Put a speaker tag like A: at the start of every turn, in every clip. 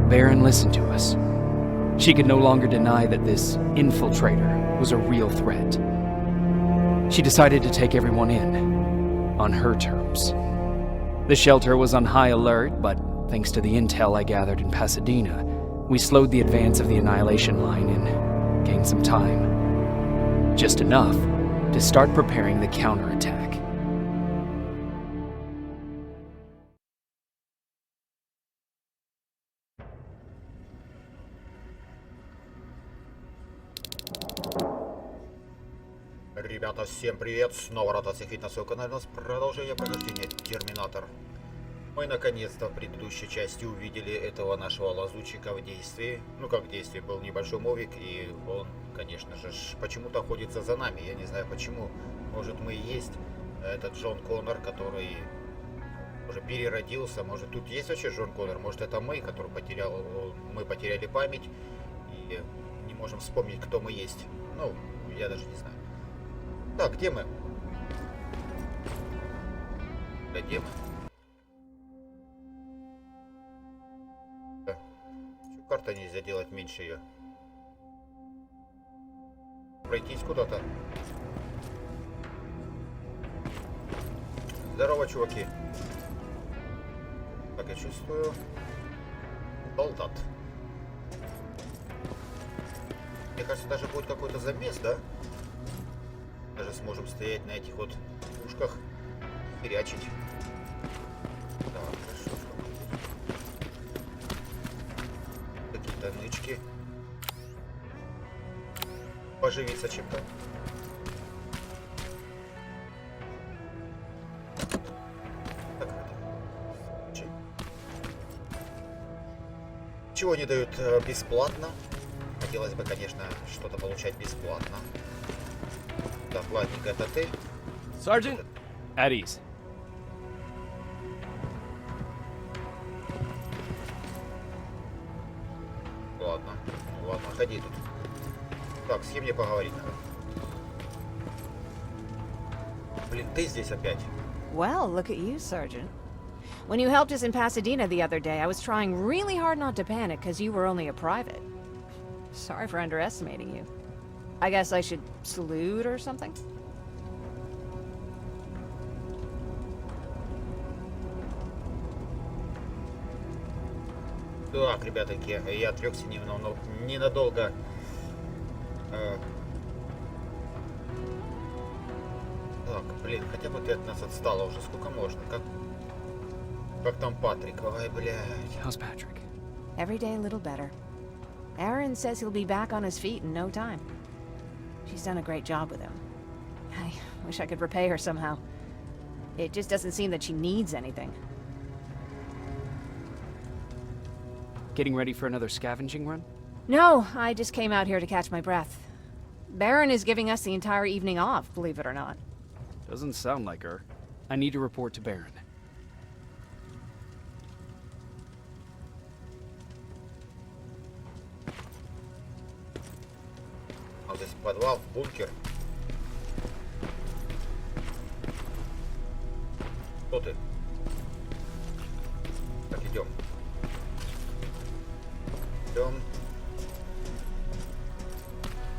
A: Baron listened to us. She could no longer deny that this infiltrator was a real threat. She decided to take everyone in, on her terms. The shelter was on high alert, but thanks to the intel I gathered in Pasadena, we slowed the advance of the Annihilation Line and gained some time. Just enough to start preparing the counterattack.
B: Ребята, всем привет! Снова рад вас всех на своем канале. У нас продолжение прохождения Терминатор. Мы наконец-то в предыдущей части увидели этого нашего лазутчика в действии. Ну как в действии, был небольшой мовик, и он, конечно же, почему-то ходится за нами. Я не знаю почему. Может, мы и есть этот Джон Коннор, который уже переродился. Может, тут есть вообще Джон Коннор? Может, это мы, который мы потеряли память и не можем вспомнить, кто мы есть. Ну, я даже не знаю. Так, где мы? Да, где мы? Да. Чё, карта нельзя делать меньше ее? Пройтись куда-то. Здорово, чуваки. Так, я чувствую. Солдат. Мне кажется, даже будет какой-то замес, да? Даже сможем стоять на этих вот пушках, херячить. Так, хорошо. Какие-то нычки. Поживиться чем-то. Так, чего не дают бесплатно? Хотелось бы, конечно, что-то получать бесплатно. Так, ладненько, это ты?
A: Sergeant, at ease.
B: Ладно, ладно, ходи тут. Так, с кем мне поговорить надо? Блин, ты здесь опять.
C: Well, look at you, Sergeant. When you helped us in Pasadena the other day, I was trying really hard not to panic because you were only a private. Sorry for underestimating you. I guess I should salute or something?
B: Так, ребятки, я отвлекся ненадолго. Так, блин, хотя бы ты от нас отстала уже, сколько можно? Как там Патрик? Ой, блядь.
A: How's Patrick?
C: Every day a little better. Aaron says he'll be back on his feet in no time. She's done a great job with him. I wish I could repay her somehow. It just doesn't seem that she needs anything.
A: Getting ready for another scavenging run?
C: No, I just came out here to catch my breath. Baron is giving us the entire evening off, believe it or not.
A: Doesn't sound like her. I need to report to Baron.
B: А здесь подвал, бункер. Кто ты? Так, идем. Идем.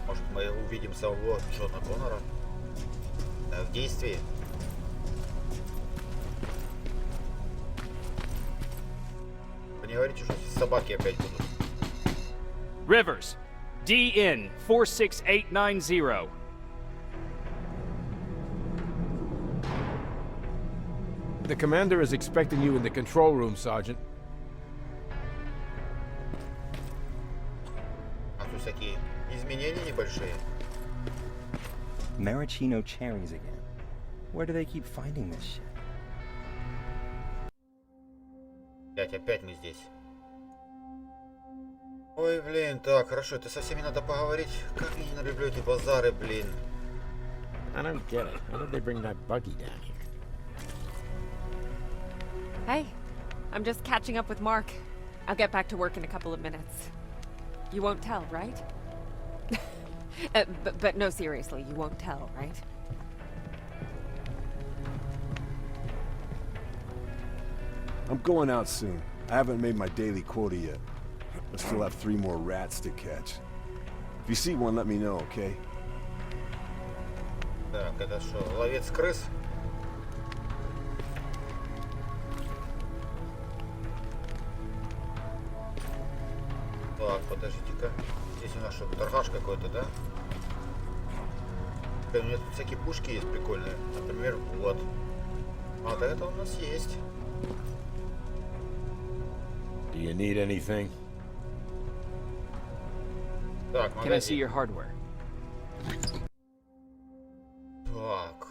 B: Может, мы увидим самого Джона Коннора в действии. Вы не говорите, что собаки опять будут.
A: Rivers, DN 46890.
D: The commander is expecting you in the control room, Sergeant.
B: А тут всякие изменения небольшие.
E: Maraschino cherries again. Where do they keep finding this shit?
B: Опять мы здесь. Ой, блин, так, хорошо, это со всеми надо поговорить. Как я не люблю эти базары, блин.
F: I don't get it. How did they bring that buggy down here?
G: Hey, I'm just catching up with Mark. I'll get back to work in a couple of minutes. You won't tell, right? But no, seriously, you won't tell, right?
H: I'm going out soon. I haven't made my daily quota yet. I still have 3 more rats to catch. If you see one, let me know, okay?
B: Так, это что, ловец крыс? Так, подождите-ка. Здесь у нас что, торгаш какой-то, да? У меня тут всякие пушки есть прикольные. Например, вот. А, да это у нас есть.
F: Do you need anything?
B: Так,
A: Can I see your hardware?
B: Так,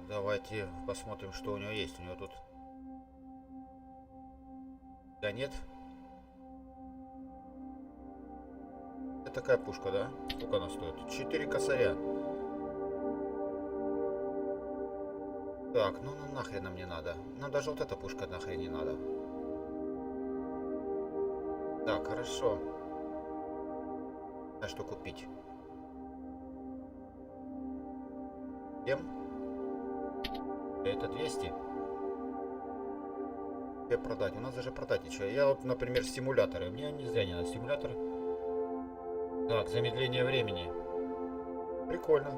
B: давайте посмотрим, что у него есть. У него тут... Да нет? Это такая пушка, да? Сколько она стоит? 4 косаря. Так, ну нахрен нам не надо. Нам даже вот эта пушка нахрен не надо. Так, хорошо. А что купить? Кем? Это 200. Где продать? У нас даже продать ничего. Я вот, например, стимуляторы. Мне не зря не надо стимуляторы. Так, замедление времени. Прикольно.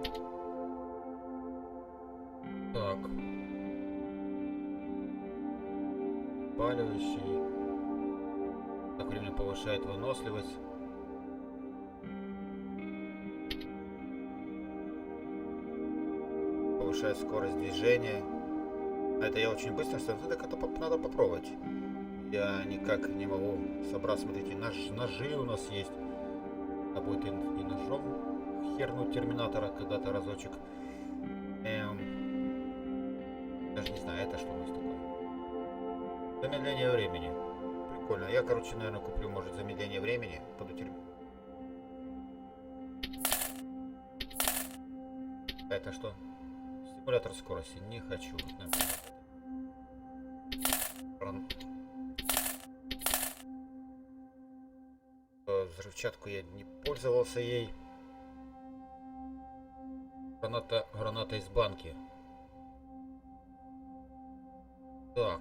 B: Так. Спаливающий. Так, время повышает выносливость. Повышает скорость движения. А это я очень быстро становлюсь. Так это надо попробовать. Я никак не могу собрать. Смотрите, ножи у нас есть. А будет и ножом хернуть терминатора когда-то разочек. Даже не знаю, это что у нас такое. Замедление времени. Прикольно. Я, короче, наверное, куплю, может, замедление времени. Буду это что? Стимулятор скорости. Не хочу. Взрывчатку я не пользовался ей. Граната из банки. Так.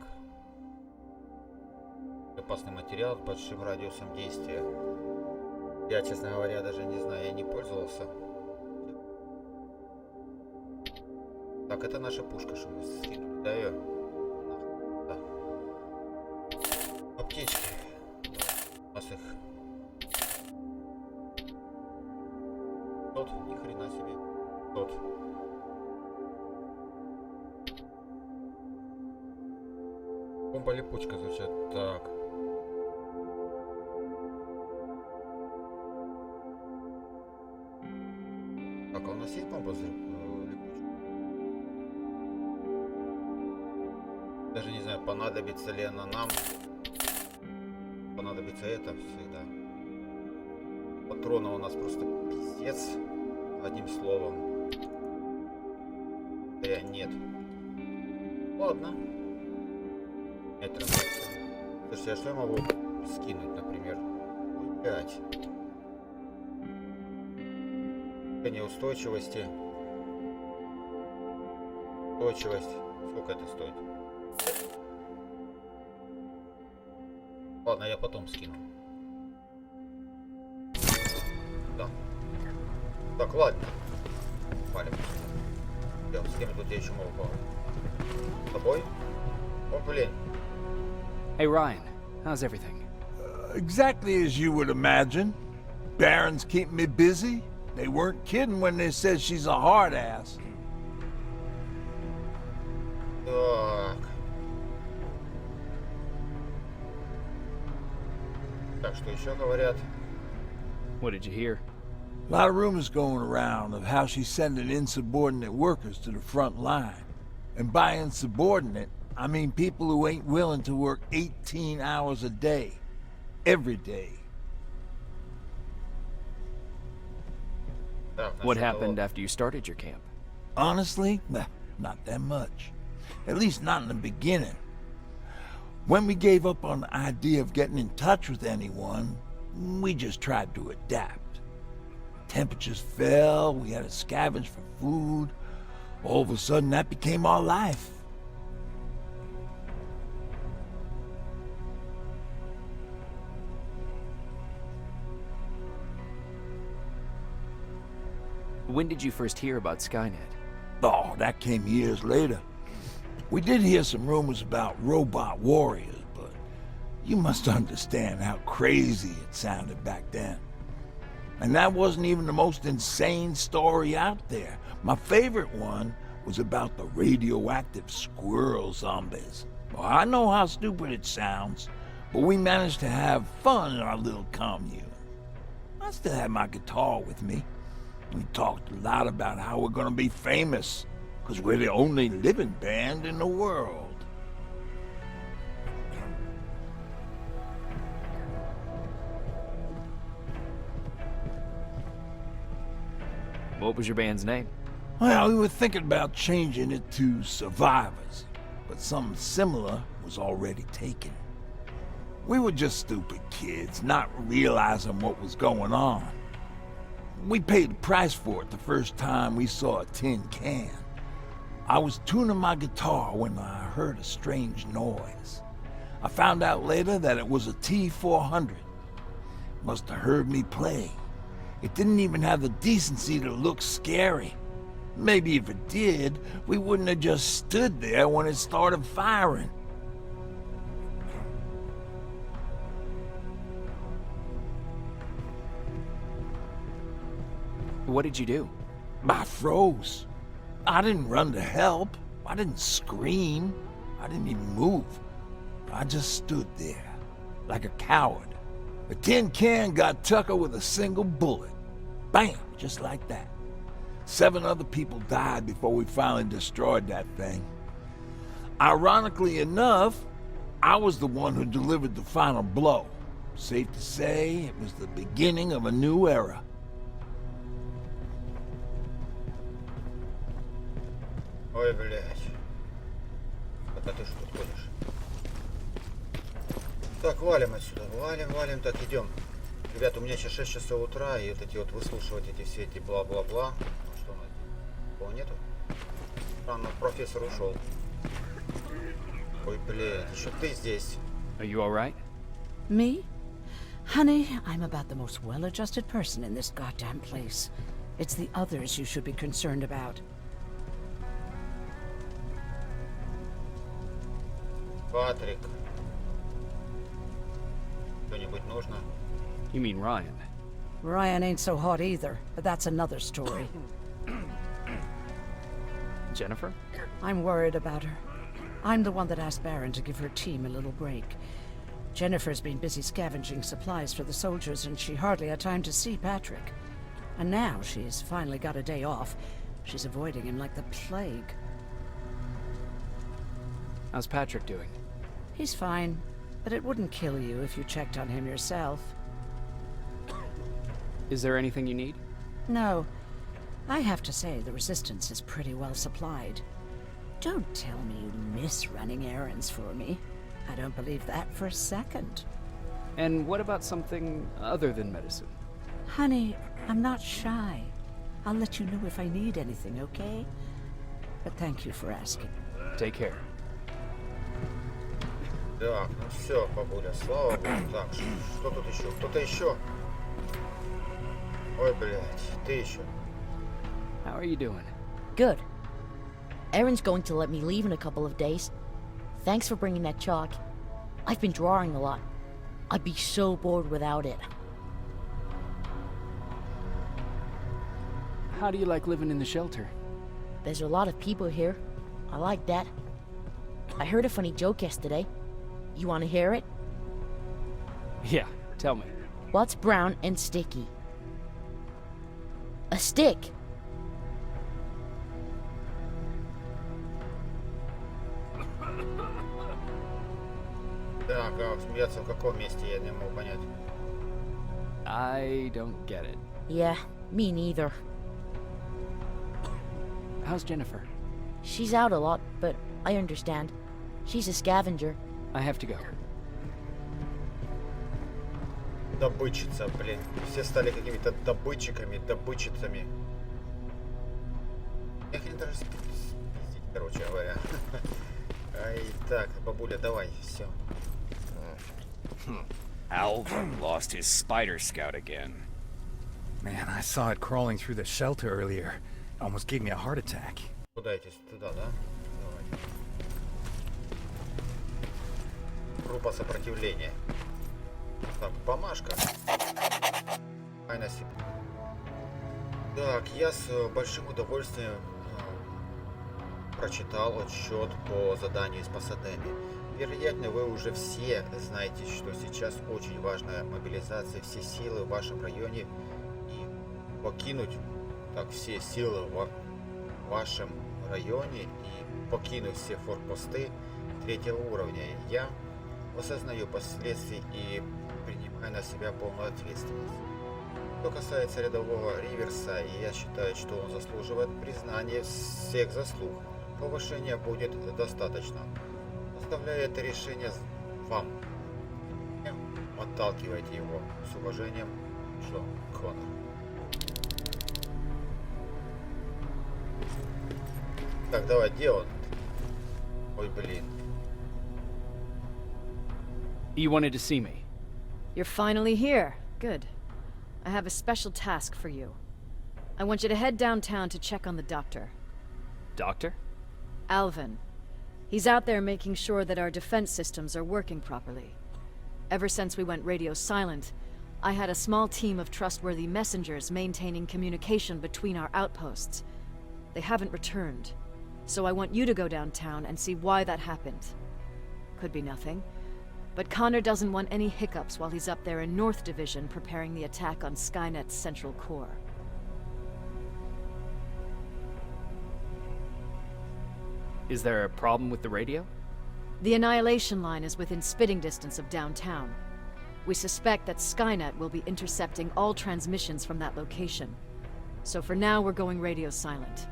B: Опасный материал с большим радиусом действия. Я, честно говоря, даже не знаю, я не пользовался. Так, это наша пушка, что мы скинули. Да, ее? Да. Аптечки. У нас их... Тот, ни хрена себе. Тот. Бомба-липучка звучат. Так. Так, а у нас есть бомба-липучка? Даже не знаю, понадобится ли она нам. Понадобится это всегда. Патрона у нас просто пиздец. Одним словом. Да нет. Ладно. Это слушайте, а что я могу скинуть, например? 5. Неустойчивости. Устойчивость. Сколько это стоит? Ладно, я потом скину. Да. Так, ладно. Палим. С кем тут я еще могу? С тобой? О, блин.
A: Hey Ryan, how's everything?
I: Exactly as you would imagine. Baron's keeping me busy. They weren't kidding when they said she's a hard ass.
B: Так. Так, что еще говорят?
A: What did you hear?
I: A lot of rumors going around of how she's sending insubordinate workers to the front line. And by insubordinate, I mean people who ain't willing to work 18 hours a day. Every day.
A: What happened after you started your camp?
I: Honestly, not that much. At least not in the beginning. When we gave up on the idea of getting in touch with anyone, we just tried to adapt. Temperatures fell, we had to scavenge for food. All of a sudden, that became our life.
A: When did you first hear about Skynet?
I: Oh, that came years later. We did hear some rumors about robot warriors, but you must understand how crazy it sounded back then. And that wasn't even the most insane story out there. My favorite one was about the radioactive squirrel zombies. Well, I know how stupid it sounds, but we managed to have fun in our little commune. I still had my guitar with me. We talked a lot about how we're gonna be famous, because we're the only living band in the world.
A: What was your band's name?
I: Well, we were thinking about changing it to Survivors, but something similar was already taken. We were just stupid kids, not realizing what was going on. We paid the price for it the first time we saw a tin can. I was tuning my guitar when I heard a strange noise. I found out later that it was a T-400. Must have heard me play. It didn't even have the decency to look scary. Maybe if it did, we wouldn't have just stood there when it started firing.
A: What did you do?
I: I froze. I didn't run to help. I didn't scream. I didn't even move. I just stood there, like a coward. The tin can got Tucker with a single bullet. Bam! Just like that. 7 other people died before we finally destroyed that thing. Ironically enough, I was the one who delivered the final blow. Safe to say, it was the beginning of a new era.
B: Ой, блядь. А ты что тут ходишь? Так, валим отсюда. Валим. Так, идем. Ребята, у меня сейчас 6 часов утра, и вот эти вот выслушивать эти все эти бла-бла-бла. Ну что, кого нету? Странно, профессор ушел. Ой, блядь, еще ты здесь.
A: Are you alright?
J: Me? Honey, I'm about the most well-adjusted person in this goddamn place. It's the others you should be concerned about.
B: Патрик. Что-нибудь нужно?
A: You mean Ryan?
J: Ryan ain't so hot either, but that's another story.
A: Jennifer?
J: I'm worried about her. I'm the one that asked Baron to give her team a little break. Jennifer's been busy scavenging supplies for the soldiers, and she hardly had time to see Patrick. And now she's finally got a day off. She's avoiding him like the plague.
A: How's Patrick doing?
J: He's fine, but it wouldn't kill you if you checked on him yourself.
A: Is there anything you need?
J: No. I have to say the Resistance is pretty well supplied. Don't tell me you miss running errands for me. I don't believe that for a second.
A: And what about something other than medicine?
J: Honey, I'm not shy. I'll let you know if I need anything, okay? But thank you for asking.
A: Take care.
B: Так, ну все, бабуля, слава богу. Так, что тут еще? Кто-то еще? Ой, блядь, ты еще.
A: How are you doing?
K: Good. Erin's going to let me leave in a couple of days. Thanks for bringing that chalk. I've been drawing a lot. I'd be so bored without it.
A: How do you like living in the shelter?
K: There's a lot of people here. I like that. I heard a funny joke yesterday. You want to hear it?
A: Yeah, tell me.
K: What's brown and sticky? A stick.
B: Так, а смеяться в каком месте, я не могу понять.
A: I don't get it.
K: Yeah, me neither.
A: How's Jennifer?
K: She's out a lot, but I understand. She's a scavenger.
A: I have to go.
B: Добытчица, блин. Все стали какими-то добытчицами. Я хрен даже спиздить, короче говоря. Так, бабуля, давай, все.
L: Alvin lost his spider scout again.
E: Man, I saw it crawling through the shelter earlier. Almost gave me a heart attack.
B: Куда идти? Туда, да? Давай. Группа сопротивления. Так, помашка. Ай на себе. Так, я с большим удовольствием прочитал отчет по заданию из Пасадены. Вероятно, вы уже все знаете, что сейчас очень важная мобилизация, все силы в вашем районе и покинуть все силы в вашем районе и покинуть все форпосты третьего уровня. Я осознаю последствия и принимаю на себя полную ответственность. Что касается рядового Риверса, я считаю, что он заслуживает признания всех заслуг. Повышения будет достаточно. Оставляю это решение вам. Отталкивайте его. С уважением, Джон Коннор. Так, давай, где он? Ой, блин.
A: You wanted to see me?
C: You're finally here. Good. I have a special task for you. I want you to head downtown to check on the doctor.
A: Doctor?
C: Alvin. He's out there making sure that our defense systems are working properly. Ever since we went radio silent, I had a small team of trustworthy messengers maintaining communication between our outposts. They haven't returned, so I want you to go downtown and see why that happened. Could be nothing, but Connor doesn't want any hiccups while he's up there in North Division preparing the attack on Skynet's central core.
A: Is there a problem with the radio?
C: The Annihilation line is within spitting distance of downtown. We suspect that Skynet will be intercepting all transmissions from that location. So for now, we're going radio silent.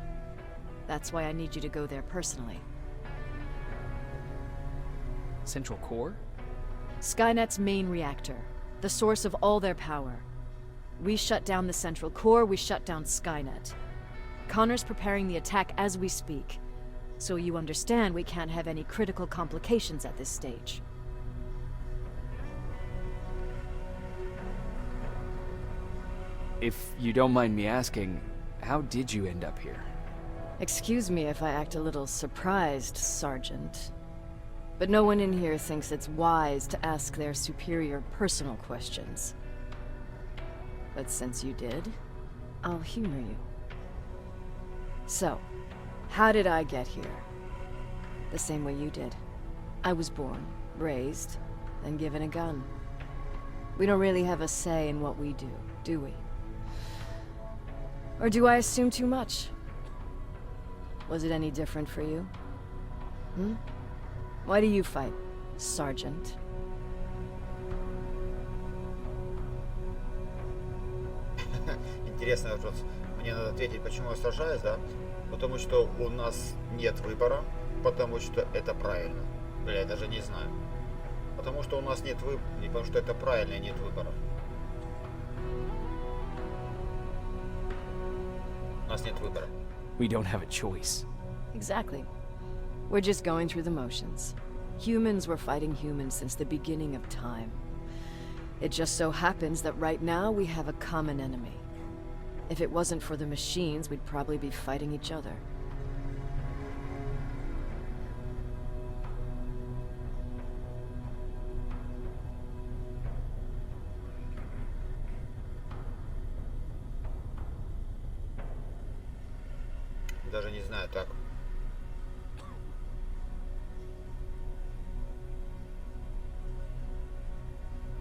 C: That's why I need you to go there personally.
A: Central core?
C: Skynet's main reactor, the source of all their power. We shut down the central core, we shut down Skynet. Connor's preparing the attack as we speak, so you understand we can't have any critical complications at this stage.
A: If you don't mind me asking, how did you end up here?
C: Excuse me if I act a little surprised, Sergeant. But no one in here thinks it's wise to ask their superior personal questions. But since you did, I'll humor you. So, how did I get here? The same way you did. I was born, raised, then given a gun. We don't really have a say in what we do we? Or do I assume too much? Was it any different for you? Why do you fight, Sergeant?
B: Интересный вопрос. Мне надо ответить, почему я сражаюсь, да? Потому что у нас нет выбора, потому что это правильно. Бля, я даже не знаю. Потому что у нас нет выбора, и потому что это правильно, и нет выбора. У нас нет выбора.
A: We don't have a choice.
C: Exactly. We're just going through the motions. Humans were fighting humans since the beginning of time. It just so happens that right now we have a common enemy. If it wasn't for the machines, we'd probably be fighting each other.
B: Даже не знаю, так.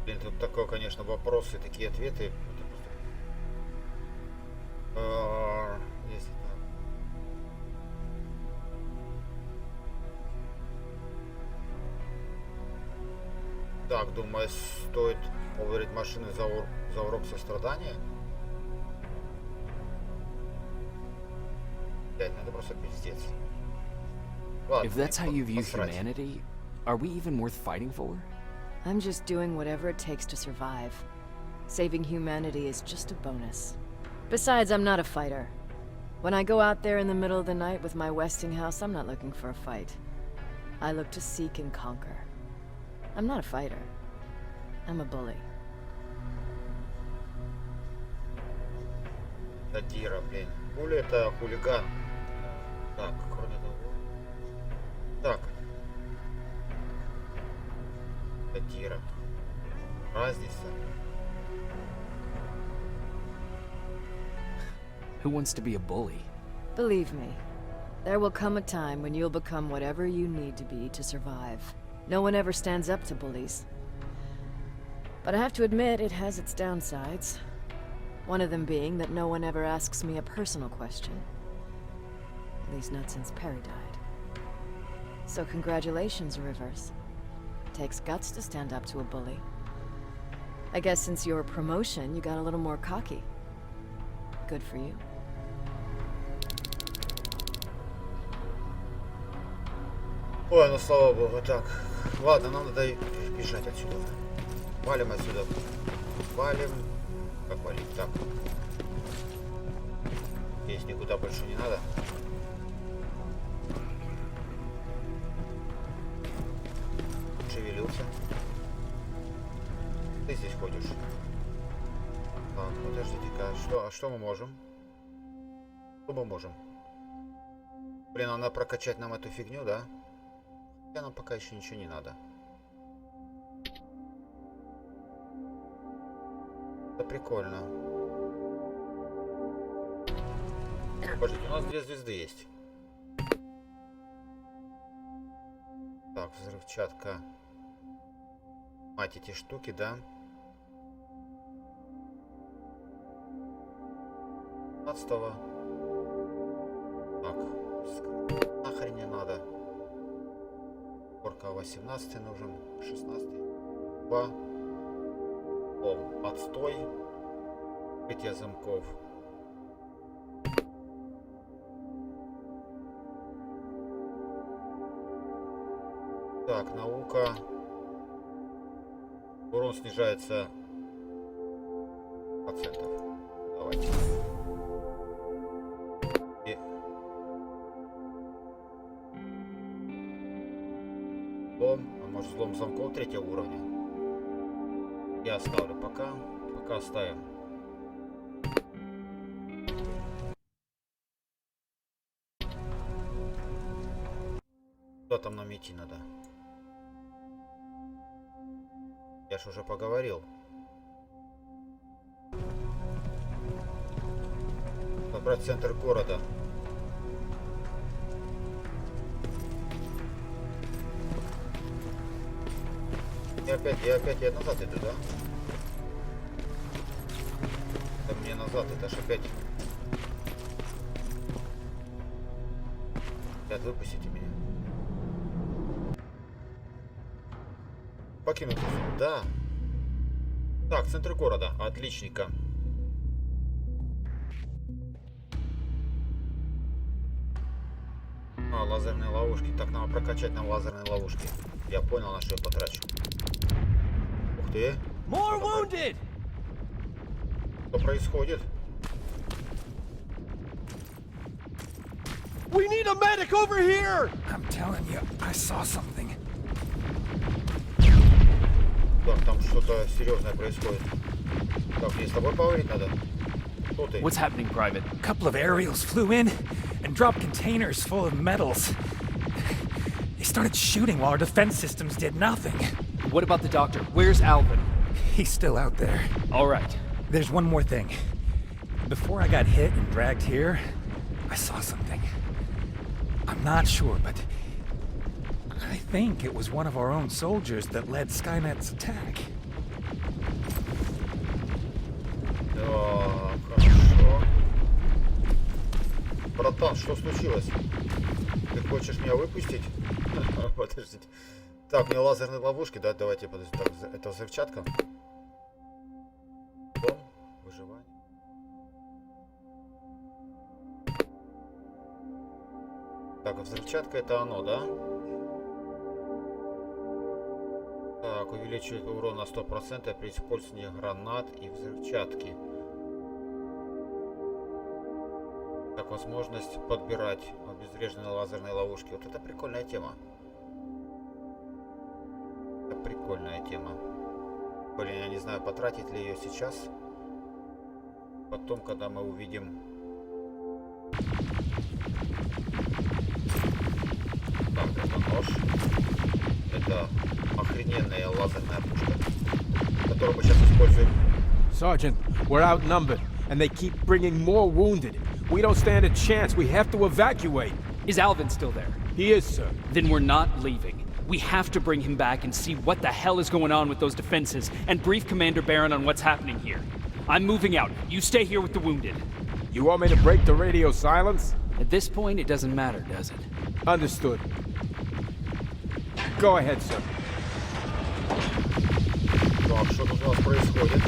B: Блин, тут такой, конечно, вопрос и такие ответы. Если так. Так, думаю, стоит уверить машины за урок сострадания. Блять, ну это просто пиздец. Ладно,
A: If that's how you view humanity, are we even worth fighting for?
C: I'm just doing whatever it takes to survive. Saving humanity is just a bonus. Besides, I'm not a fighter. When I go out there in the middle of the night with my Westinghouse, I'm not looking for a fight. I look to seek and conquer. I'm not a fighter. I'm a bully.
B: Тира, блин. Хули это хулиган. Так, кроме того. Так. Тира. Разница.
A: Who wants to be a bully?
C: Believe me, there will come a time when you'll become whatever you need to be to survive. No one ever stands up to bullies. But I have to admit, it has its downsides. One of them being that no one ever asks me a personal question. At least not since Perry died. So congratulations, Rivers. Takes guts to stand up to a bully. I guess since your promotion, you got a little more cocky. Good for you.
B: Ой, ну слава богу, так. Ладно, нам надо бежать отсюда. Валим отсюда. Валим. Как валить? Так. Здесь никуда больше не надо. Шевелился. Ты здесь ходишь. Так, подождите-ка. Что мы можем? Что мы можем? Блин, надо прокачать нам эту фигню, да? Хотя нам пока еще ничего не надо. Это прикольно. Подождите, у нас 2 звезды есть. Так, взрывчатка. Мать, эти штуки, да? 15-го. Так, нахрен не надо. Порка 18 нужен, 16. 2. Отстой. Открытие замков. Так, наука. Урон снижается процентов. Давайте. Взлом, а может взлом замков 3-го уровня. Я оставлю пока оставим. Куда там нам идти надо? Я ж уже поговорил. Собрать центр города. Я опять назад иду, да? Да мне назад, это ж опять. Ребят, выпустите меня. Покинуть. Да. Так, центр города. Отличненько. А, лазерные ловушки. Так, надо прокачать нам лазерные ловушки. Я понял, на что я потрачу. Ух ты.
A: More wounded!
B: Что происходит?
D: We need a medic over here!
E: I'm telling you, I saw something.
B: Так, там что-то серьезное происходит. Так, мне с тобой поговорить надо. Кто ты?
A: What's happening, Private?
E: A couple of aerials flew in and dropped containers full of metals. They started shooting while our defense systems did nothing.
A: What about the doctor? Where's Alvin?
E: He's still out there.
A: All right.
E: There's one more thing. Before I got hit and dragged here, I saw something. I'm not sure, but I think it was one of our own soldiers that led Skynet's attack.
B: Так, хорошо. Братан, что случилось? Ты хочешь меня выпустить? Подождите. Так, мне лазерные ловушки, да? Давайте, подождите. Так, это взрывчатка. Дом, выживание. Так, взрывчатка это оно, да? Так, увеличивает урон на 100% при использовании гранат и взрывчатки. Так, возможность подбирать обезвреженные лазерные ловушки. Вот это прикольная тема. Это прикольная тема. Блин, я не знаю, потратить ли ее сейчас. Потом, когда мы увидим... Так, это нож. Это охрененная лазерная пушка, которую мы сейчас используем.
D: Sergeant, we're outnumbered, and they keep bringing more wounded. We don't stand a chance. We have to evacuate.
A: Is Alvin still there?
D: He is, sir.
A: Then we're not leaving. We have to bring him back and see what the hell is going on with those defenses and brief Commander Barron on what's happening here. I'm moving out. You stay here with the wounded.
D: You want me to break the radio silence?
A: At this point, it doesn't matter, does it?
D: Understood. Go ahead, sir.
B: Так, что тут у нас происходит?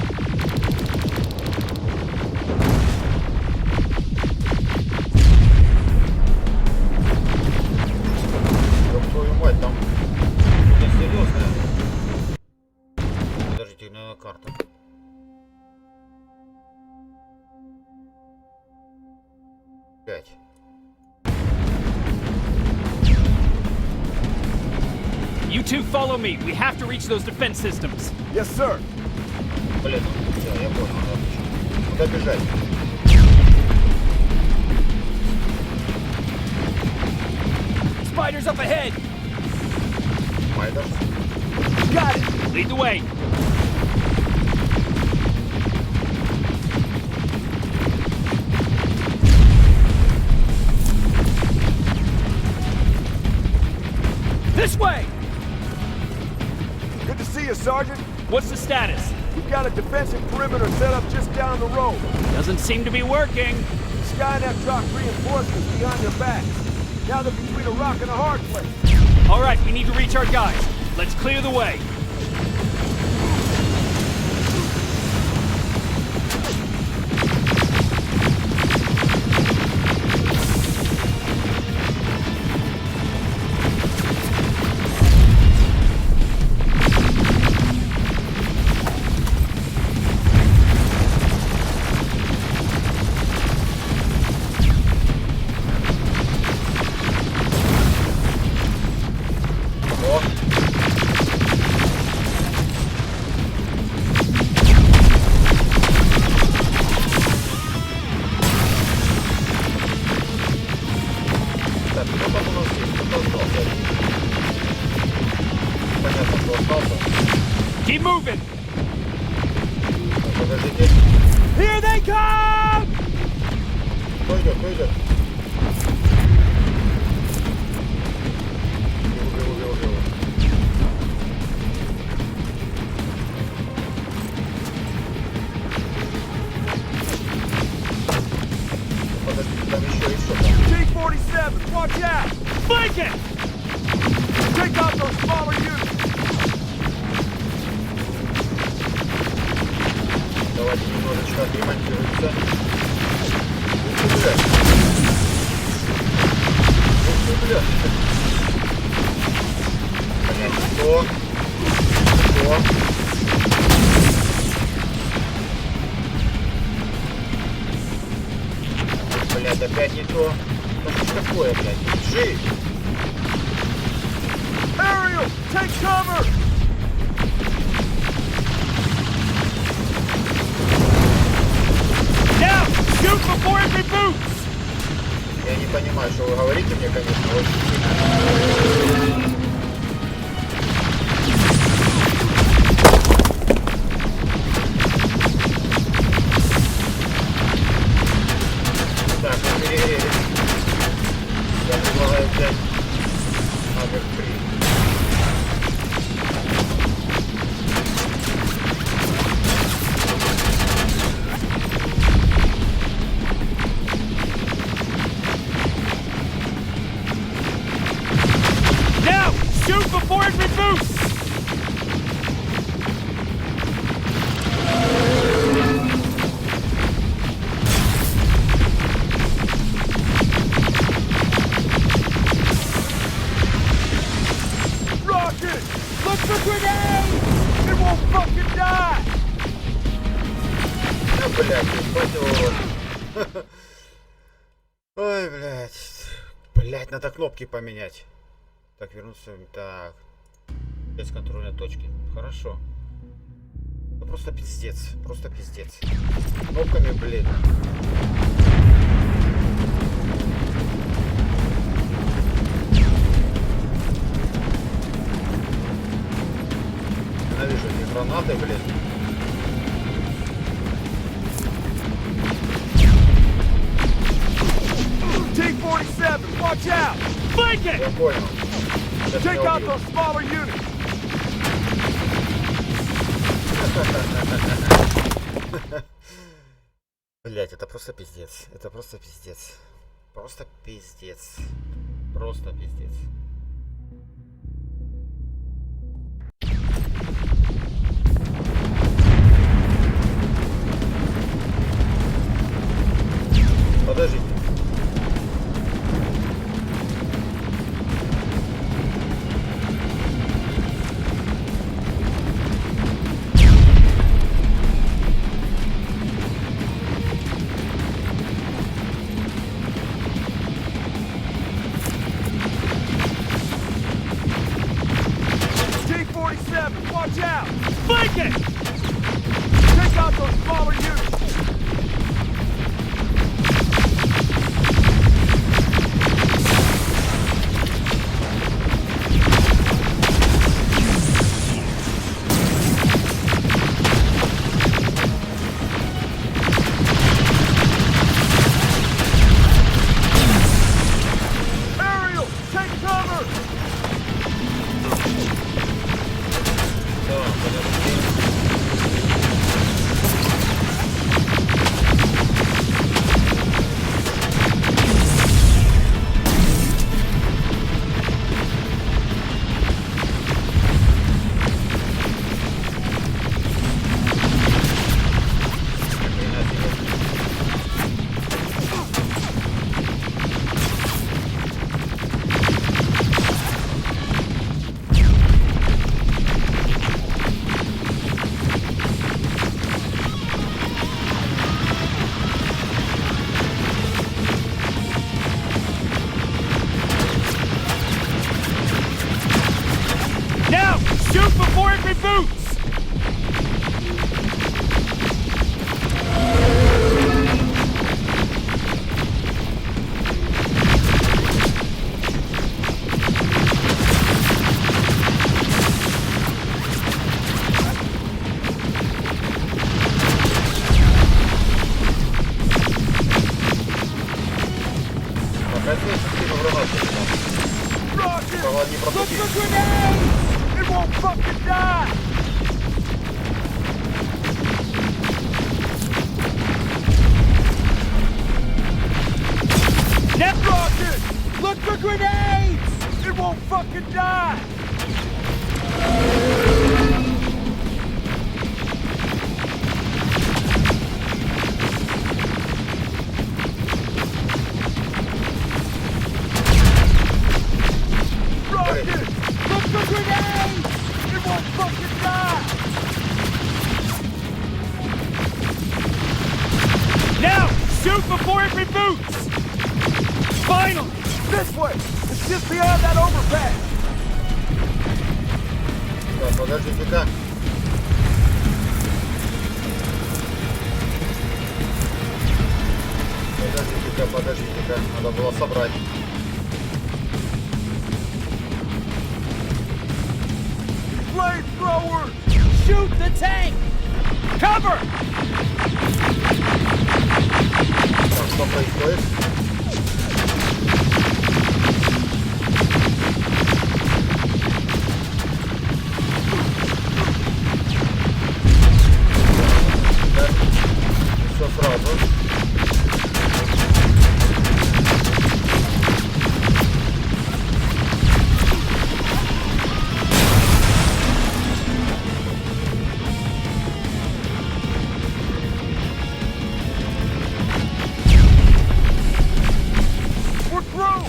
B: Ёб твою мать, там что-то серьезное. Подождите, на карта. Пять.
A: You two follow me. We have to reach those defense systems.
H: Yes, sir.
B: Блин, все, я понял. Куда бежать?
A: Spiders up ahead.
B: Спайдер.
A: Got it. Lead the way. This way.
H: Good to see you, Sergeant.
A: What's the status?
H: We've got a defensive perimeter set up just down the road.
A: Doesn't seem to be working.
H: Skynet dropped reinforcements behind their backs. Now they're between a rock and a hard place.
A: All right, we need to reach our guys. Let's clear the way. Keep moving.
B: Подождите.
A: Here they come!
B: Кто идет? Кто идет? Бегу. Подождите, там еще есть что-то.
H: T-47, watch out!
A: Flank it!
H: Take out those smaller units!
B: Давайте немножечко отремонтируемся. Блядь. Блядь. Что? Блядь, опять не то. Ну что такое, блядь? Жи!
H: Ariel, take cover!
A: Now, shoot before it reboots!
B: Я не понимаю, что вы говорите мне, конечно, очень сильно. Так, мы перегрелись. Я предлагаю взять номер 3.
A: Now, shoot before it reboots!
H: Rocket! Look for grenades! It won't fucking die!
B: Ну, блядь, ебать его рот. Ой, блядь. Блядь, надо кнопки поменять. Так, вернуться. Так. Без контрольной точки. Хорошо. просто пиздец. Просто пиздец. Кнопками, блин. Ненавижу эти гранаты, блин.
H: T-47, watch out! Flank it!
B: Я понял.
H: Take out those smaller units!
B: Блять, это просто пиздец. Это просто пиздец. Просто пиздец. Просто пиздец. Подождите.
H: T-47, watch out! Flank it! Take out those smaller units! Aerial, take cover!
B: Да, подожди. Хрена себе.
H: Now, shoot before it reboots!
B: Опять система гранат.
H: Rocket!
B: Кого не
H: Look
B: пропустить.
H: for grenades! It won't fucking die! Net rocket! Look for grenades! It won't fucking die! Rocket! Look for grenades! It won't fucking die! Now! Shoot before it reboots! Finally! This way! It's just beyond that overpass!
B: Так, подождите-ка. Подождите-ка. Надо было собрать.
H: Flamethrower! Shoot the tank! Cover!
B: Так, что происходит? Так, все сразу.
H: We're through!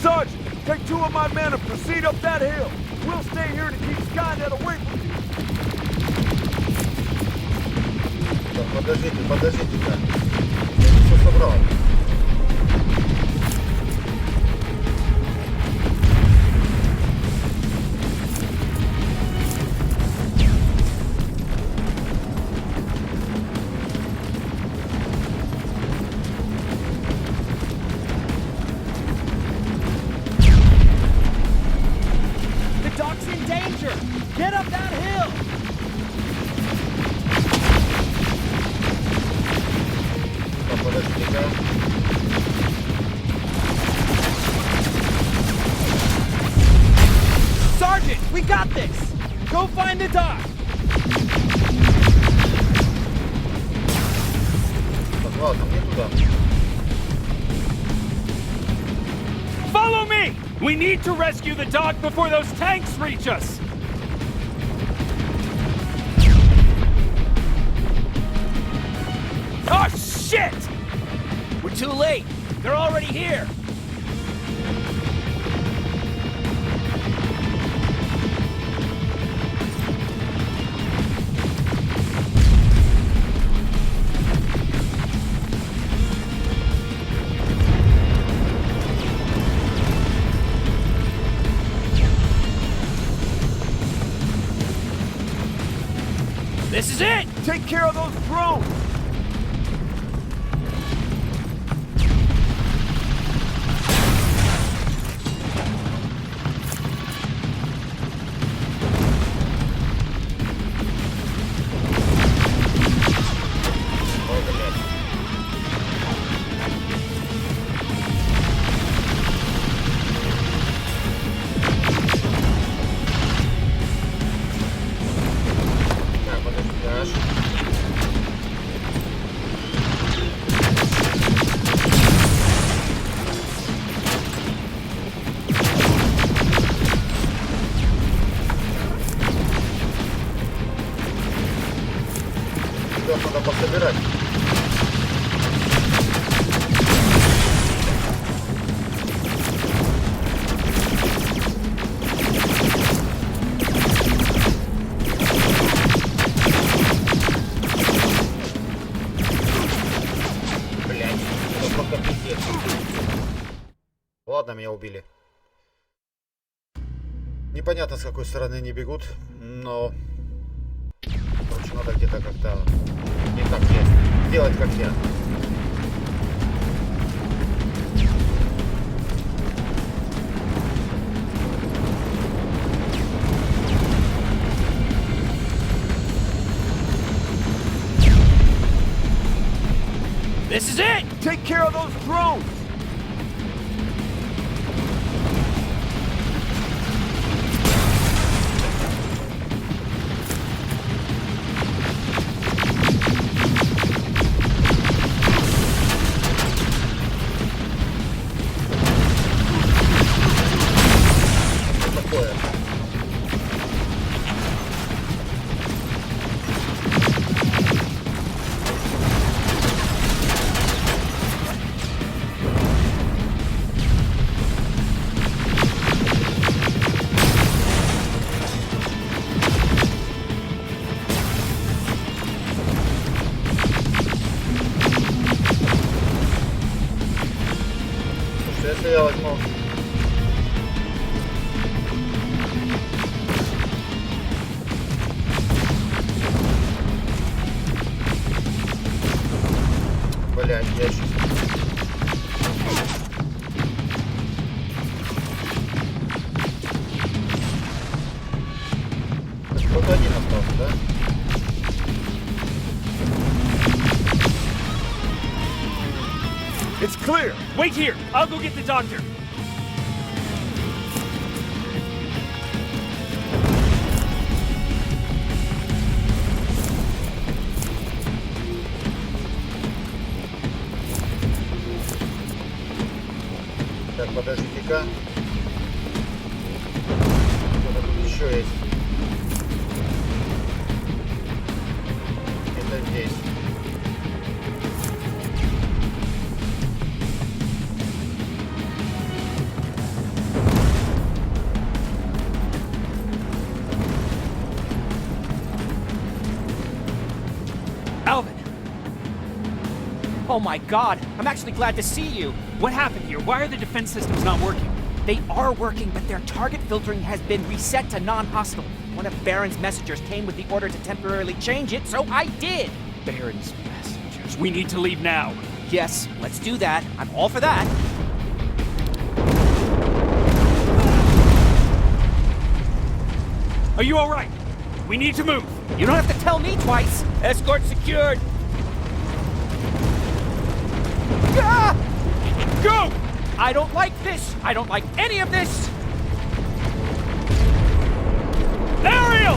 H: Sergeant, take 2 of my men and proceed up that hill. We'll stay here to keep Skynet away from you.
B: Так, подождите-ка. Я не все собрал.
H: pressure! Get up that hill!
B: Подожди-ка.
H: Sergeant, we got this! Go find the dock!
B: Так, ладно, мне туда.
H: Follow me! We need to rescue the dock before those tanks reach us! Oh, shit! We're too late. They're already here. This is it! Take care of those drones!
B: Надо пособирать. Блять, это просто пиздец. Ладно, меня убили. Непонятно, с какой стороны они бегут, но... Короче, надо где-то как-то не так делать, как я.
H: This is it! Take care of those drones!
B: Если я возьму... Блядь, я сейчас... Кто-то один остался, да?
H: It's clear. Wait here. I'll go get the doctor.
B: Так, подождите-ка. Что-то тут еще есть. Это здесь.
A: Oh my god, I'm actually glad to see you. What happened here? Why are the defense systems not working? They are working, but their target filtering has been reset to non-hostile. One of Baron's messengers came with the order to temporarily change it, so I did. Baron's messengers? We need to leave now. Yes, let's do that. I'm all for that.
H: Are you alright? We need to move.
A: You don't have to tell me twice!
H: Escort secured.
A: Ah!
H: Go!
A: I don't like this! I don't like any of this!
H: Ariel!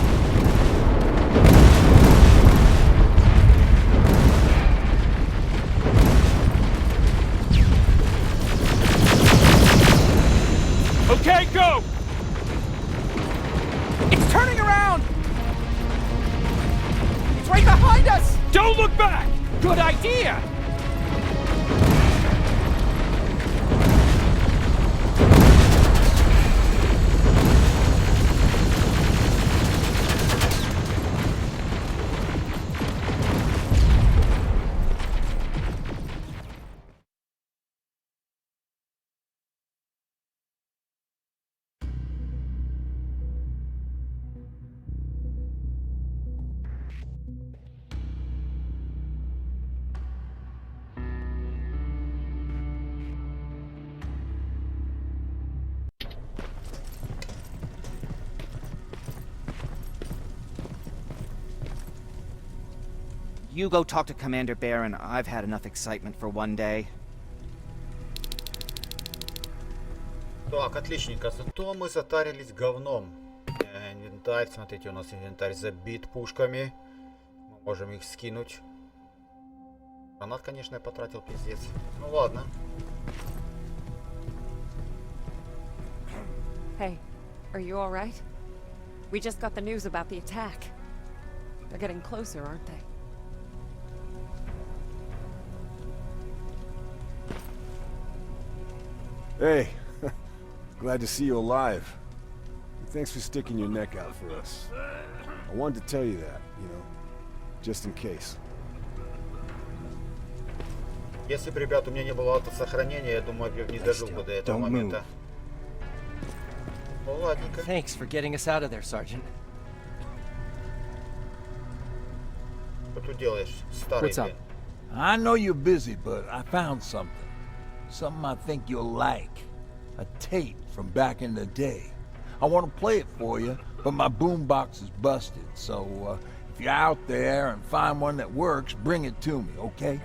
H: Okay, go!
A: It's turning around! It's right behind us!
H: Don't look back!
A: Good idea!
L: You go talk to Commander Baron. I've had enough excitement for one day.
B: Так, отличненько. Зато мы затарились говном. Инвентарь, смотрите, у нас инвентарь забит пушками. Мы можем их скинуть. Гранат, конечно, я потратил, пиздец. Ну ладно.
G: Hey, are you alright? We just got the news about the attack. They're getting closer, aren't they?
M: Hey, glad to see you alive. Thanks for sticking your neck out for us. I wanted to tell you that, you know, just in case.
B: Если бы, ребят, у меня не было автосохранения, я думаю, я не дожил бы до этого момента. Ну, ладненько.
A: Thanks for getting us out of there, Sergeant.
B: Что тут делаешь, старый,
I: блин? I know you're busy, but I found something. Something I think you'll like. A tape from back in the day. I want to play it for you, but my boombox is busted. So if you're out there and find one that works, bring it to me, okay?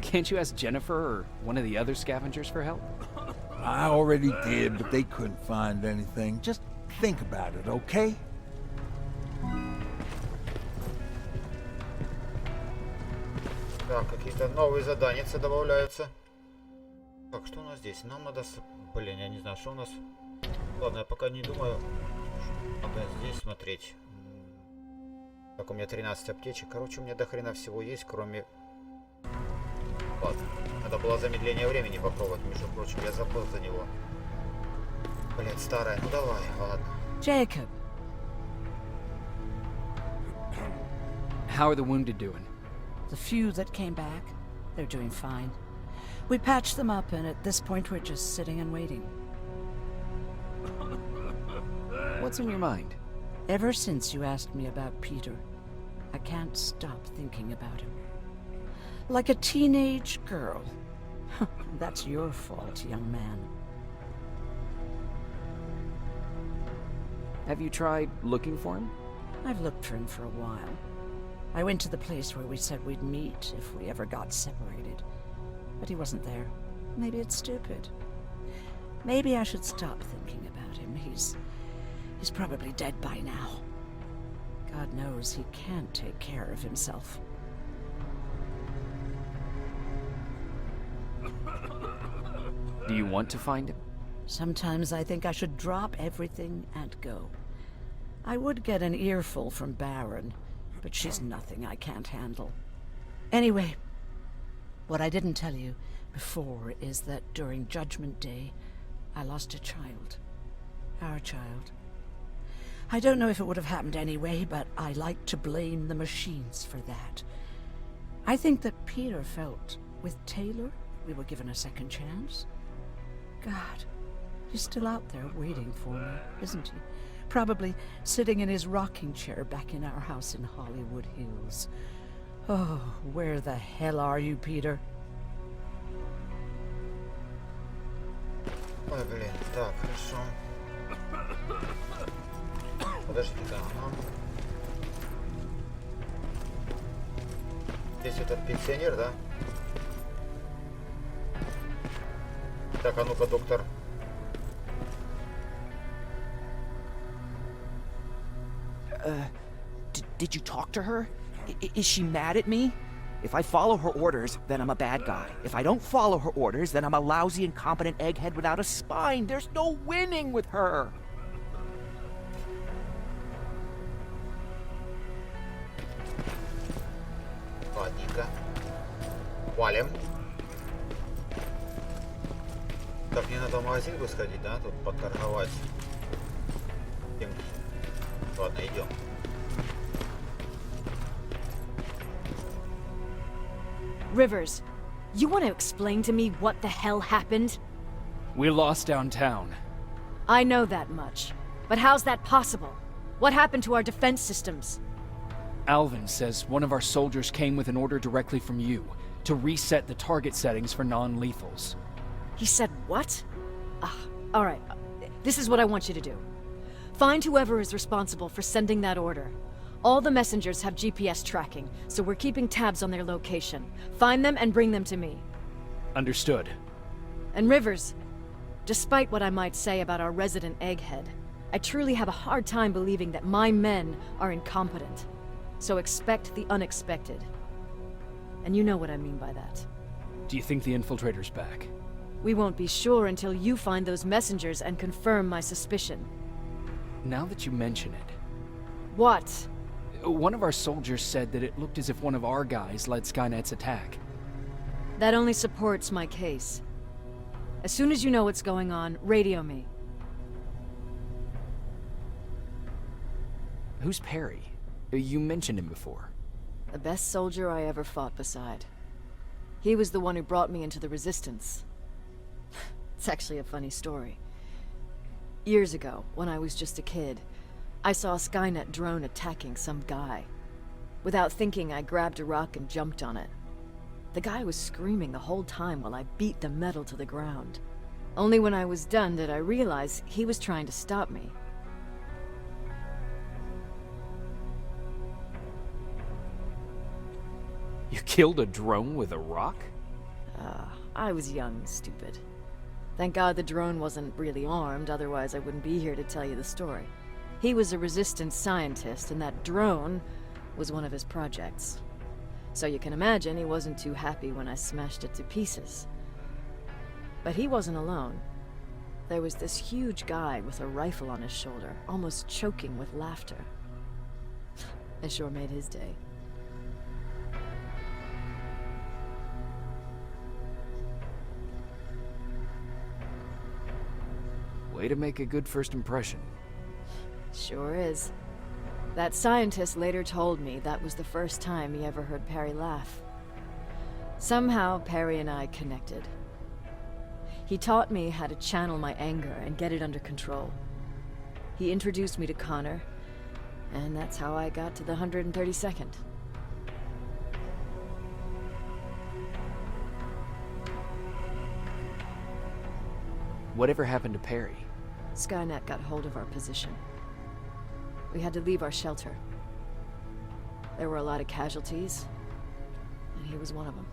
A: Can't you ask Jennifer or one of the other scavengers for help?
I: I already did, but they couldn't find anything. Just think about it, okay?
B: Так, какие-то новые задания добавляются. Так, что у нас здесь? Нам надо... Блин, я не знаю, что у нас... Ладно, я пока не думаю. Надо здесь смотреть. Так, у меня 13 аптечек. Короче, у меня до хрена всего есть, кроме... Ладно, надо было замедление времени попробовать. Между прочим, я забыл за него. Блять, старая. Ну давай, ладно.
J: Jacob.
A: How are the wounded doing?
J: The few that came back, they're doing fine. We patched them up, and at this point we're just sitting and waiting.
A: What's on your mind?
J: Ever since you asked me about Peter, I can't stop thinking about him. Like a teenage girl. That's your fault, young man.
A: Have you tried looking for him?
J: I've looked for him for a while. I went to the place where we said we'd meet if we ever got separated. But he wasn't there. Maybe it's stupid. Maybe I should stop thinking about him. He's probably dead by now. God knows he can't take care of himself.
A: Do you want to find him?
J: Sometimes I think I should drop everything and go. I would get an earful from Baron, but she's nothing I can't handle. Anyway, what I didn't tell you before is that during Judgment Day, I lost a child. Our child. I don't know if it would have happened anyway, but I like to blame the machines for that. I think that Peter felt with Taylor we were given a second chance. God, he's still out there waiting for me, isn't he? Probably sitting in his rocking chair back in our house in Hollywood Hills. Oh, where the hell are you, Peter?
B: Ой, блин, так, хорошо. Подождите-ка, ага. Здесь этот пенсионер, да? Так, а ну-ка, доктор.
L: Did you talk to her? Is she mad at me? If I follow her orders, then I'm a bad guy. If I don't follow her orders, then I'm a lousy, incompetent egghead without a spine. There's no winning with her.
B: Ладненько. Валим. Так, мне надо в магазин бы сходить, да? Тут поторговать. Ладно, идем.
C: Rivers, you want to explain to me what the hell happened?
A: We lost downtown.
C: I know that much. But how's that possible? What happened to our defense systems?
A: Alvin says one of our soldiers came with an order directly from you to reset the target settings for non-lethals.
C: He said what? Alright. This is what I want you to do. Find whoever is responsible for sending that order. All the messengers have GPS tracking, so we're keeping tabs on their location. Find them and bring them to me.
A: Understood.
C: And Rivers, despite what I might say about our resident egghead, I truly have a hard time believing that my men are incompetent. So expect the unexpected. And you know what I mean by that.
A: Do you think the infiltrator's back?
C: We won't be sure until you find those messengers and confirm my suspicion.
A: Now that you mention it...
C: What?
A: One of our soldiers said that it looked as if one of our guys led Skynet's attack.
C: That only supports my case. As soon as you know what's going on, radio me.
A: Who's Perry? You mentioned him before.
C: The best soldier I ever fought beside. He was the one who brought me into the Resistance. It's actually a funny story. Years ago, when I was just a kid, I saw a Skynet drone attacking some guy. Without thinking, I grabbed a rock and jumped on it. The guy was screaming the whole time while I beat the metal to the ground. Only when I was done did I realize he was trying to stop me.
A: You killed a drone with a rock?
C: I was young and stupid. Thank God the drone wasn't really armed, otherwise I wouldn't be here to tell you the story. He was a Resistance scientist, and that drone was one of his projects. So you can imagine he wasn't too happy when I smashed it to pieces. But he wasn't alone. There was this huge guy with a rifle on his shoulder, almost choking with laughter. It sure made his day.
A: Way to make a good first impression.
C: Sure is. That scientist later told me that was the first time he ever heard Perry laugh. Somehow, Perry and I connected. He taught me how to channel my anger and get it under control. He introduced me to Connor, and that's how I got to the 132nd.
A: Whatever happened to Perry?
C: Skynet got hold of our position. We had to leave our shelter. There were a lot of casualties, and he was one of them.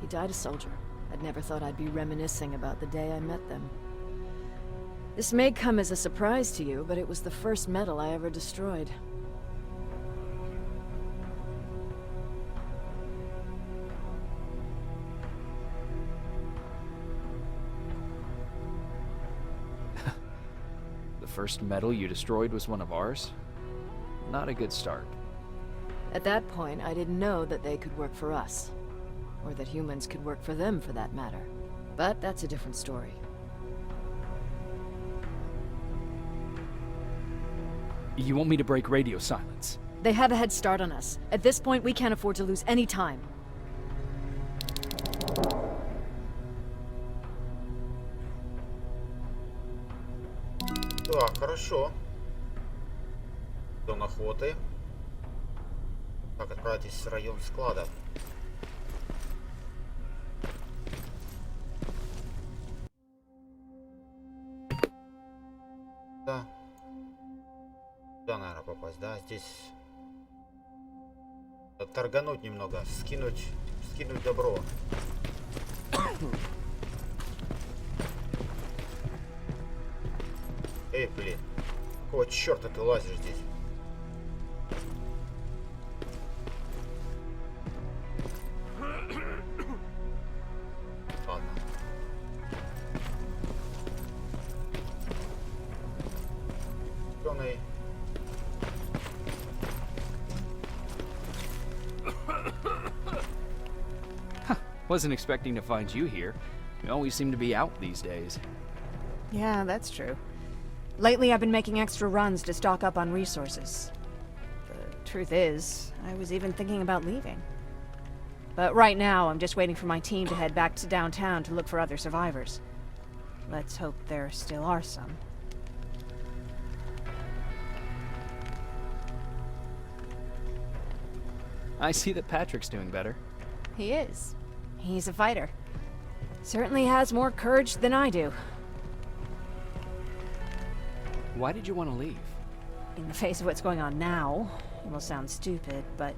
C: He died a soldier. I'd never thought I'd be reminiscing about the day I met them. This may come as a surprise to you, but it was the first metal I ever destroyed.
A: The first metal you destroyed was one of ours? Not a good start.
C: At that point, I didn't know that they could work for us. Or that humans could work for them, for that matter. But that's a different story.
A: You want me to break radio silence?
C: They have a head start on us. At this point, we can't afford to lose any time.
B: Так, хорошо. Зон охоты. Так, отправитесь в район склада. Да. Сюда, наверное, попасть, да? Здесь... Торгануть немного, скинуть добро. Эй, блин. Какого черта ты лазишь здесь? Ладно. Зеленый.
A: Wasn't expecting to find you here. You always seem to be out these days.
C: Yeah, that's true. Lately, I've been making extra runs to stock up on resources. The truth is, I was even thinking about leaving. But right now, I'm just waiting for my team to head back to downtown to look for other survivors. Let's hope there still are some.
A: I see that Patrick's doing better.
C: He is. He's a fighter. Certainly has more courage than I do.
A: Why did you want to leave?
C: In the face of what's going on now, it will sound stupid, but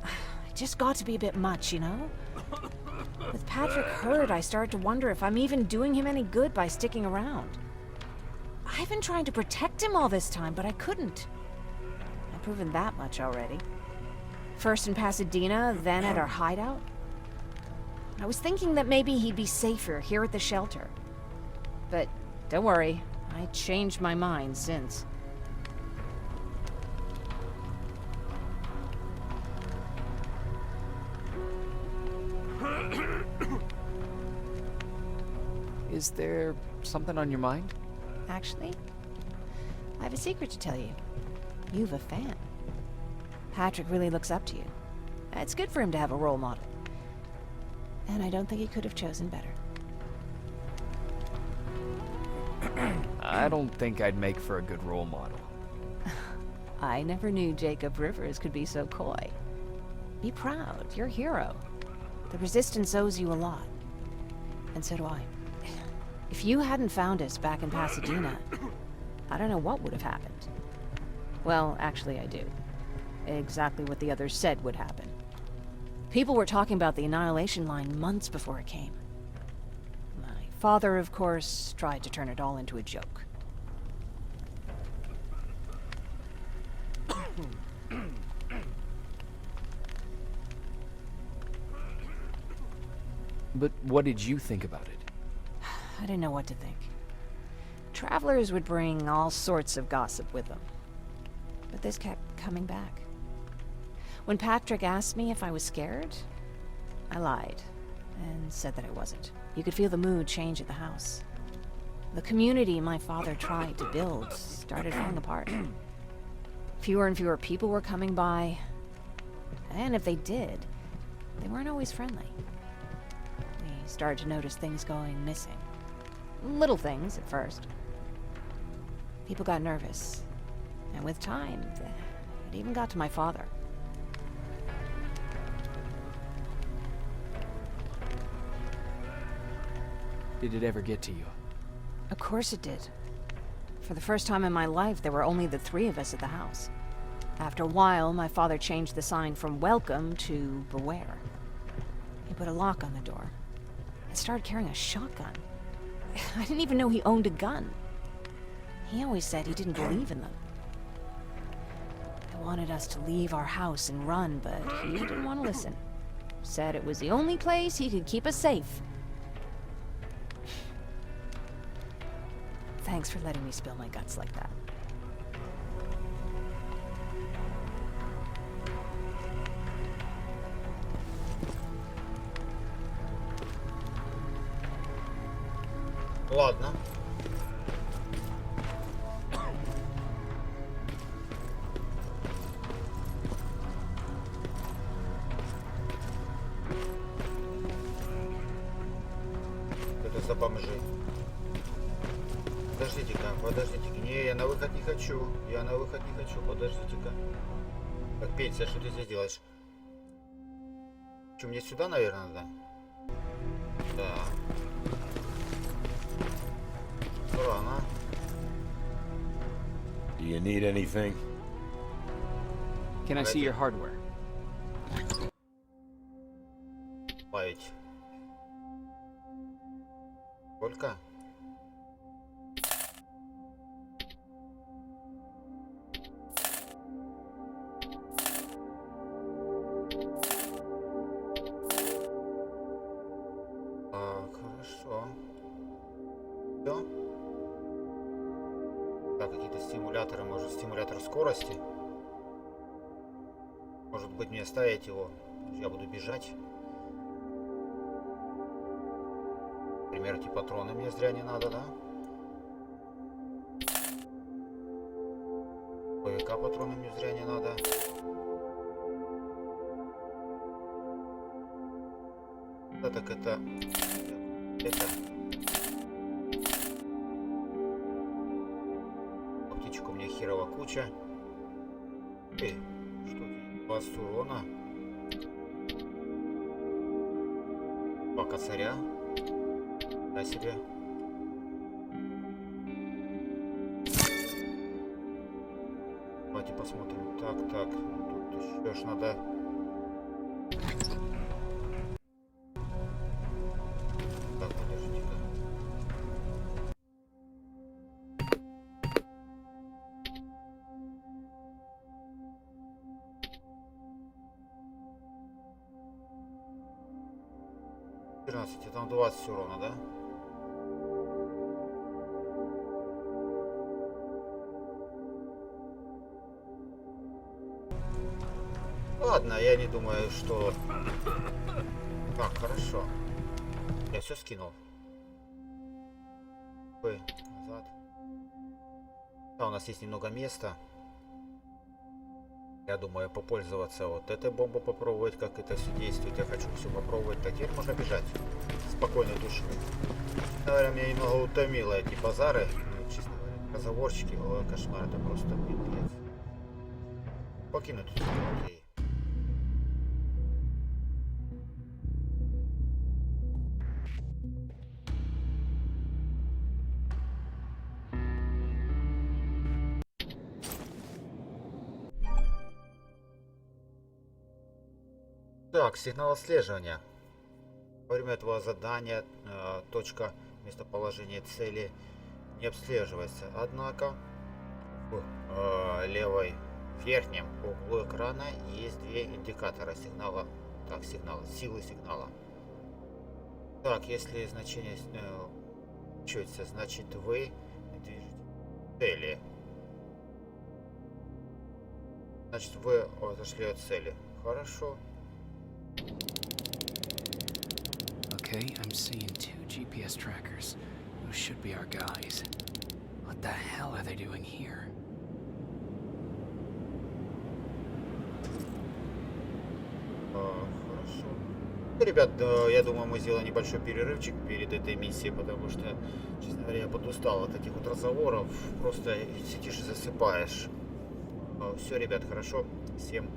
C: it just got to be a bit much, you know? With Patrick hurt, I started to wonder if I'm even doing him any good by sticking around. I've been trying to protect him all this time, but I couldn't. I've proven that much already. First in Pasadena, then at our hideout. I was thinking that maybe he'd be safer here at the shelter. But don't worry, I changed my mind since.
A: Is there something on your mind?
C: Actually, I have a secret to tell you. You've a fan. Patrick really looks up to you. It's good for him to have a role model. And I don't think he could have chosen better.
A: I don't think I'd make for a good role model.
C: I never knew Jacob Rivers could be so coy. Be proud, you're a hero. The Resistance owes you a lot. And so do I. If you hadn't found us back in Pasadena, I don't know what would have happened. Well, actually I do. Exactly what the others said would happen. People were talking about the Annihilation Line months before it came. My father, of course, tried to turn it all into a joke.
A: But what did you think about it?
C: I didn't know what to think. Travelers would bring all sorts of gossip with them. But this kept coming back. When Patrick asked me if I was scared, I lied and said that I wasn't. You could feel the mood change at the house. The community my father tried to build started falling apart. Fewer and fewer people were coming by, and if they did, they weren't always friendly. We started to notice things going missing. Little things at first. People got nervous, and with time, it even got to my father.
A: Did it ever get to you?
C: Of course it did. For the first time in my life, there were only the three of us at the house. After a while, my father changed the sign from welcome to beware. He put a lock on the door and started carrying a shotgun. I didn't even know he owned a gun. He always said he didn't believe in them. He wanted us to leave our house and run, but he didn't want to listen. Said it was the only place he could keep us safe. Thanks for letting me spill my guts like that.
B: Ладно. Это за бомжи. Подождите-ка, подождите-ка. Не, я на выход не хочу. Я на выход не хочу. Подождите-ка. Так, Петя, что ты здесь делаешь? Что, мне сюда, наверное, надо? Да. Рано.
F: Do you need anything?
A: Can I see your hardware?
B: Добавить. Сколько? Хорошо. Все. Так, какие-то стимуляторы, может, стимулятор скорости. Может быть, мне ставить его? Я буду бежать. Например, эти патроны мне зря не надо, да? ПВК патроны мне зря не надо. Да, так это... Аптечку у меня херова куча. Эй, что здесь? 20 урона. 2 косаря. На себе. Давайте посмотрим. Так. Тут еще ж надо... Так, подождите-ка. И там 20 урона, да? Ладно, я не думаю, что... Так, хорошо. Я все скинул. Ой, назад. Да, у нас есть немного места. Я думаю, попользоваться вот этой бомбой, попробовать, как это все действует. Я хочу все попробовать. Так, теперь можно бежать. Спокойной душой. Наверное, меня немного утомило эти базары. Ну, честно говоря, разговорчики. Ой, кошмар, это просто пипец. Покинуть. Окей. Так, сигнал отслеживания. Во время этого задания точка местоположения цели не обслеживается. Однако в левой верхнем углу экрана есть 2 индикатора сигнала. Так, силы сигнала. Так, если значение чуть-чуть, значит вы движете к цели. Значит вы отошли от цели. Хорошо.
A: Okay, I'm seeing 2 GPS trackers. Those should be our guys. What the hell are they doing here?
B: Хорошо. Ребят, я думаю, мы сделаем небольшой перерывчик перед этой миссией, потому что, честно говоря, я подустал от этих вот разговоров. Просто сидишь и засыпаешь. Все, ребят, хорошо. Всем